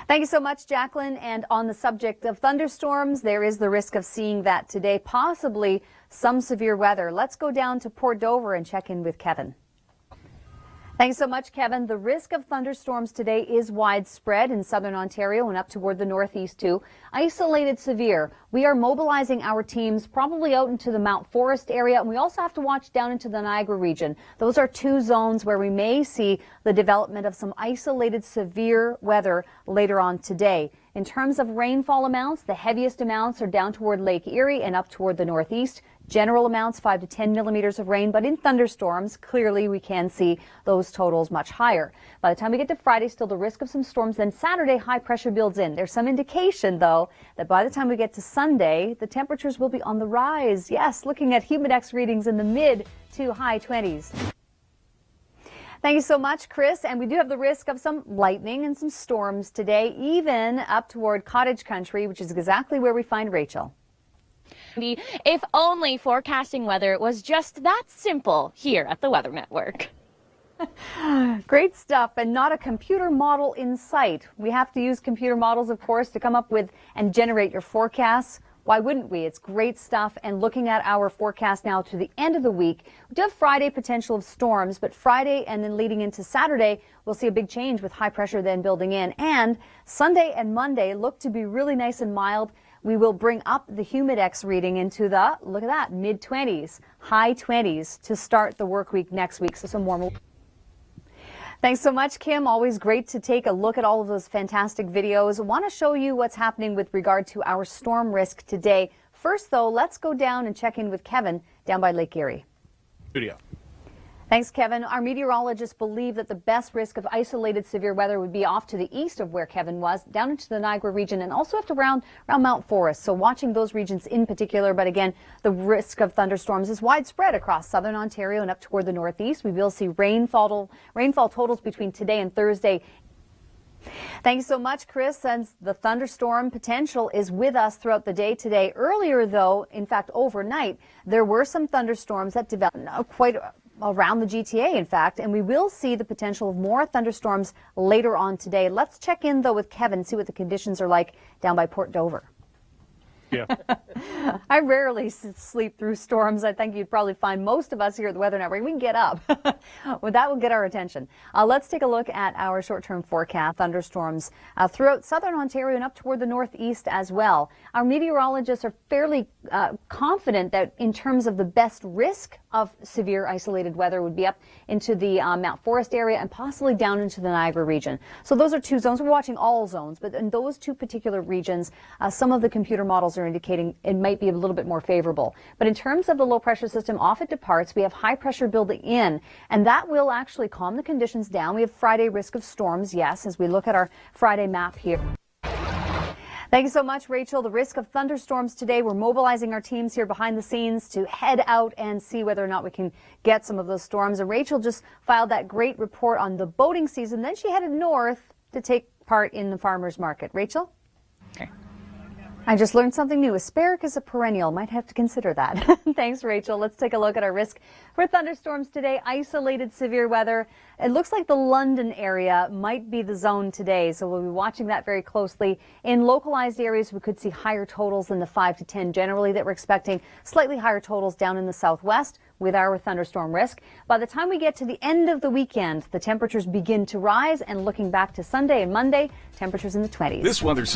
Thank you so much, Jacqueline. And on the subject of thunderstorms, there is the risk of seeing that today, possibly some severe weather. Let's go down to Port Dover and check in with Kevin. Thanks so much, Kevin. The risk of thunderstorms today is widespread in southern Ontario and up toward the northeast too. Isolated severe. We are mobilizing our teams probably out into the Mount Forest area, and we also have to watch down into the Niagara region. Those are two zones where we may see the development of some isolated severe weather later on today. In terms of rainfall amounts, the heaviest amounts are down toward Lake Erie and up toward the northeast. General amounts 5 to 10 millimeters of rain, but in thunderstorms, clearly we can see those totals much higher. By the time we get to Friday, still the risk of some storms. Then Saturday, high pressure builds in. There's some indication, though, that by the time we get to Sunday, the temperatures will be on the rise. Yes, looking at humidex readings in the mid to high 20s. Thank you so much, Chris. And we do have the risk of some lightning and some storms today, even up toward cottage country, which is exactly where we find Rachel. If only forecasting weather was just that simple here at the Weather Network. Great stuff, and not a computer model in sight. We have to use computer models, of course, to come up with and generate your forecasts. Why wouldn't we? It's great stuff. And looking at our forecast now to the end of the week, we do have Friday potential of storms, but Friday and then leading into Saturday, we'll see a big change with high pressure then building in. And Sunday and Monday look to be really nice and mild. We will bring up the humidex reading into the, look at that, mid-20s, high 20s to start the work week next week. So some warm. Thanks so much, Kim. Always great to take a look at all of those fantastic videos. I want to show you what's happening with regard to our storm risk today. First, though, let's go down and check in with Kevin down by Lake Erie. Studio. Thanks, Kevin. Our meteorologists believe that the best risk of isolated severe weather would be off to the east of where Kevin was, down into the Niagara region, and also up to around Mount Forest. So watching those regions in particular. But again, the risk of thunderstorms is widespread across southern Ontario and up toward the northeast. We will see rainfall totals between today and Thursday. Thank you so much, Chris. And the thunderstorm potential is with us throughout the day today. Earlier, though, in fact, overnight, there were some thunderstorms that developed quite around the GTA, in fact, and we will see the potential of more thunderstorms later on today. Let's check in, though, with Kevin, see what the conditions are like down by Port Dover. Yeah. I rarely sleep through storms. I think you'd probably find most of us here at the Weather Network, we can get up. Well, that will get our attention. Let's take a look at our short-term forecast. Thunderstorms throughout southern Ontario and up toward the northeast as well. Our meteorologists are fairly confident that in terms of the best risk of severe isolated weather would be up into the Mount Forest area and possibly down into the Niagara region. So those are two zones. We're watching all zones, but in those two particular regions, some of the computer models are indicating it might be a little bit more favorable. But in terms of the low pressure system, off it departs. We have high pressure building in, and that will actually calm the conditions down. We have Friday risk of storms, yes, as we look at our Friday map here. Thank you so much, Rachel. The risk of thunderstorms today. We're mobilizing our teams here behind the scenes to head out and see whether or not we can get some of those storms. And Rachel just filed that great report on the boating season. Then she headed north to take part in the farmers market. Rachel? Okay. I just learned something new. Asparagus a perennial. Might have to consider that. Thanks, Rachel. Let's take a look at our risk for thunderstorms today. Isolated severe weather. It looks like the London area might be the zone today, so we'll be watching that very closely. In localized areas, we could see higher totals than the 5 to 10 generally that we're expecting. Slightly higher totals down in the southwest with our thunderstorm risk. By the time we get to the end of the weekend, the temperatures begin to rise, and looking back to Sunday and Monday, temperatures in the 20s. This weather